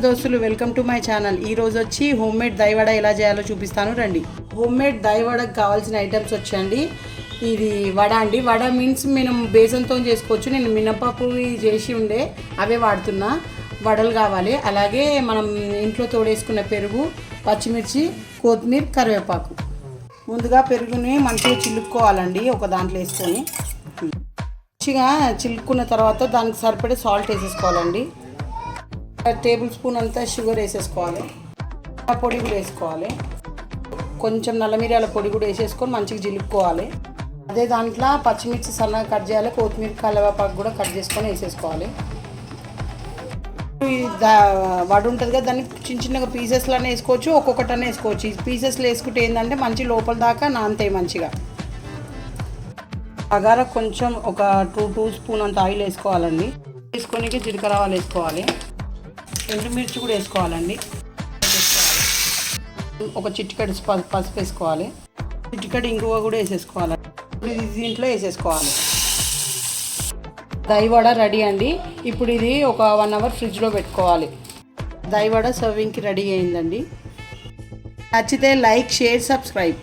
దోస్తులు welcome to my channel. ఈ రోజు వచ్చి హోమ్ మేడ్ దైవడ ఎలా చేయాలో చూపిస్తాను రండి. హోమ్ మేడ్ దైవడకు కావాల్సిన ఐటమ్స్ వచ్చండి. ఇది వడ అండి. వడ మీన్స్ మనం బేసన్తో చేసుకోవచ్చు. నేను మినపప్పు చేసి ఉండే అవే వాడుతున్నా. వడలు కావాలి. అలాగే మనం ఇంట్లో తోడేసుకున్న పెరుగు, పచ్చిమిర్చి, కొత్తిమీర, కరివేపాకు. ముందుగా పెరుగుని మంచిగా చిలుక్కోవాలండి. ఒక దాంట్లో వేసుకొని మంచిగా చిలుక్కున్న తర్వాత దానికి సరిపడే సాల్ట్ వేసేసుకోవాలండి. టేబుల్ స్పూన్ అంతా షుగర్ వేసేసుకోవాలి. పొడి కూడా వేసుకోవాలి. కొంచెం నల్ల మిరియాల పొడి కూడా వేసేసుకొని మంచిగా చిలుక్కోవాలి. అదే దాంట్లో పచ్చిమిర్చి సన్నగా కట్ చేయాలి. కొత్తిమీర, కరివేపాకు కూడా కట్ చేసుకొని వేసేసుకోవాలి. వడ ఉంటుంది కదా, దాన్ని చిన్న చిన్నగా పీసెస్లోనే వేసుకోవచ్చు, ఒక్కొక్కటనే వేసుకోవచ్చు. ఈ పీసెస్లో వేసుకుంటే ఏంటంటే మంచి లోపల దాకా నానతాయి మంచిగా. బగారా కొంచెం ఒక టూ స్పూన్ అంత ఆయిల్ వేసుకోవాలండి. వేసుకొని జీలకర్ర ఆవాలు వేసుకోవాలి. ఎండుమిర్చి కూడా వేసుకోవాలండి. ఒక చిటికెడు పసుపు వేసుకోవాలి. చిటికెడు ఇంగువ కూడా వేసేసుకోవాలి. దీంట్లో వేసేసుకోవాలి. దైవడ రెడీ అండి. ఇప్పుడు ఇది ఒక 1 అవర్ ఫ్రిడ్జ్లో పెట్టుకోవాలి. దైవడ సర్వింగ్కి రెడీ అయిందండి. నచ్చితే లైక్, షేర్, సబ్స్క్రైబ్.